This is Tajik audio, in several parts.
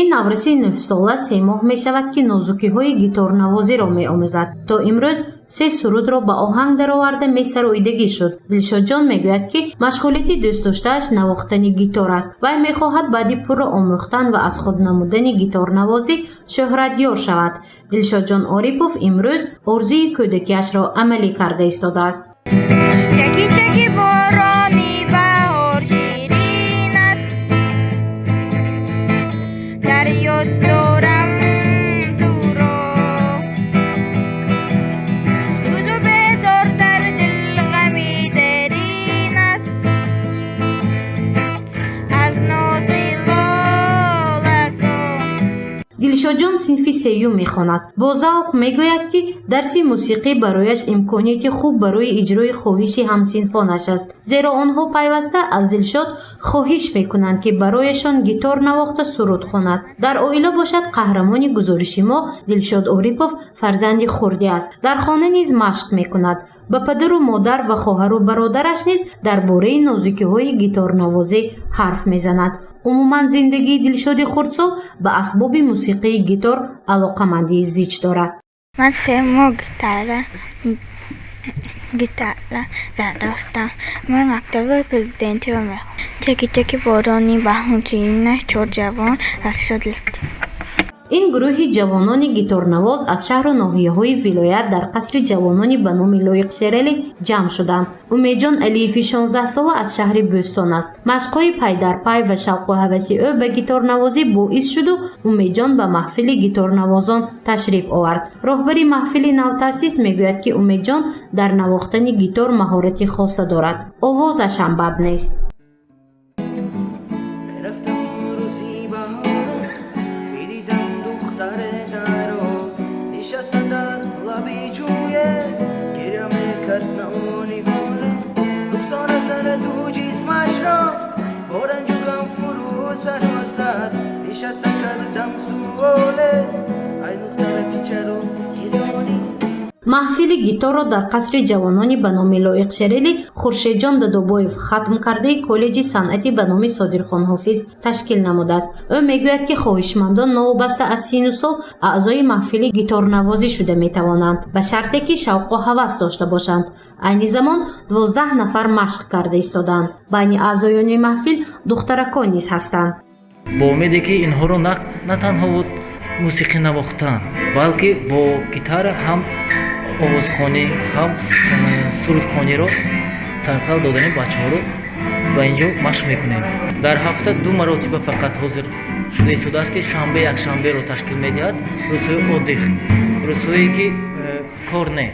ин навреси 9 сола 3 моҳ мешавад ки нозукиҳои гиторнавозиро меомӯзад. То имрӯз 3 сурудро ба оҳанг дароварда месароидагӣ шуд. Дилшодҷон мегӯяд ки машғулияти дӯстдоштааш навохтани гитор аст. Вай мехоҳад баъди пурра омӯхтан ва аз худ намудани гиторнавозӣ шӯҳратёр шавад. Дилшодҷон Орипов имрӯз орзуи кӯдакиашро амалӣ карда истодааст. дилшодҷон синфи сеюм мехонад. Бо завқ мегӯяд ки дарси мусиқӣ барояш имконияти хуб барои иҷрои хоҳиши ҳамсинфонаш аст, зеро онҳо пайваста аз Дилшод хоҳиш мекунанд ки барояшон гитор навохта суруд хонад. Дар оила бошад қаҳрамони гузориши мо Дилшод Орипов фарзанди хурдӣ аст. Дар хона низ машқ мекунад. Ба падару модар ва хоҳару бародараш низ дар бораи нозукиҳои гиторнавозӣ ҳарф мезанад. умуман зиндагии Дилшоди хурдсол ба асбоби мусиқии гитор алоқамандии зич дорад. Ман 3 моҳ гитара задостам. Ман мактаби президентиро мехонам. Чаки борони баҳнучинаш 4 ҷавон рахшод лехт. ин гурӯҳи ҷавонони гиторнавоз аз шаҳру ноҳияҳои вилоят дар қасри ҷавонони ба номи Лоиқшерели ҷамъ шуданд. Умедҷон Алиеви 16 сола аз шаҳри Бӯстон аст. Машқҳои пайдарпай ва шавқу ҳаваси ӯ ба гиторнавозӣ боис шуду Умедҷон ба маҳфили гиторнавозон ташриф овард. роҳбари маҳфили навтаъсис мегӯяд ки Умедҷон дар навохтани гитор маҳорати хоса дорад. Овозашам бад нест. маҳфили гиторро дар қасри ҷавонони ба номи Лоиқшерели Хуршедҷон Додобоев хатмкардаи коллеҷи санъати ба номи Содирхон Ҳофиз ташкил намудааст. ӯ мегӯяд ки хоҳишмандон новобаста аз сину сол аъзои маҳфили гиторнавозӣ шуда метавонанд ба шарте ки шавқу ҳавас дошта бошанд. айни замон 12 нафар машқ карда истоданд. байни аъзоёни маҳфил духтаракон низ ҳастанд. бо умеде ки инҳоро на танҳо мусиқӣ навохтан, балки бо гитара ҳам овозхонӣ, ҳам сурудхониро сарқал додани бачаҳоро ба инҷо машқ мекунем. дар ҳафта 2 маротиба фақат ҳозир шуда истодааст ки шанбе якшанберо ташкил медиҳад, рӯзҳои оддих, рӯзҳое ки кор не,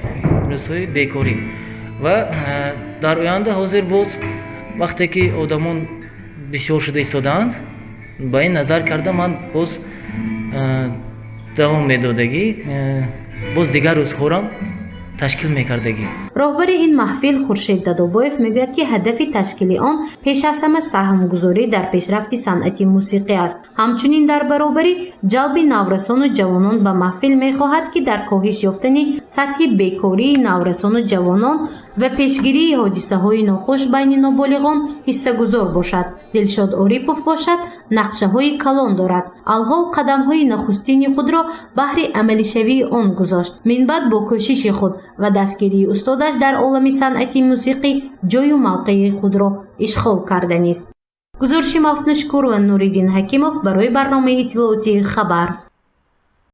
рӯзҳои бекорӣ. ва дар оянда ҳозир боз вақте ки одамон бисёр шуда истодаанд, ба ин назар карда ман боз давом медодагӣ, боз дигар рӯзҳорам ташкил мекардагӣ. роҳбари ин маҳфил Хуршед Додобоев мегӯяд ки ҳадафи ташкили он пеш аз ҳама саҳмгузорӣ дар пешрафти санъати мусиқӣ аст. ҳамчунин дар баробарӣ ҷалби наврасону ҷавонон ба маҳфил мехоҳад ки дар коҳиш ёфтани сатҳи бекории наврасону ҷавонон ва пешгирии ҳодисаҳои нохуш байни ноболиғон ҳиссагузор бошад. Дилшод Орипов бошад нақшаҳои калон дорад. алҳол қадамҳои нахустини худро баҳри амалишавии он гузошт. минбаъд бо кӯшиши худ ва дастгирии устодаш дар олами санъати мусиқӣ ҷою мавқеи худро ишғол карданист. гузориши Мафнушкур ва Нуриддин Ҳакимов барои барномаи иттилоотии Хабар.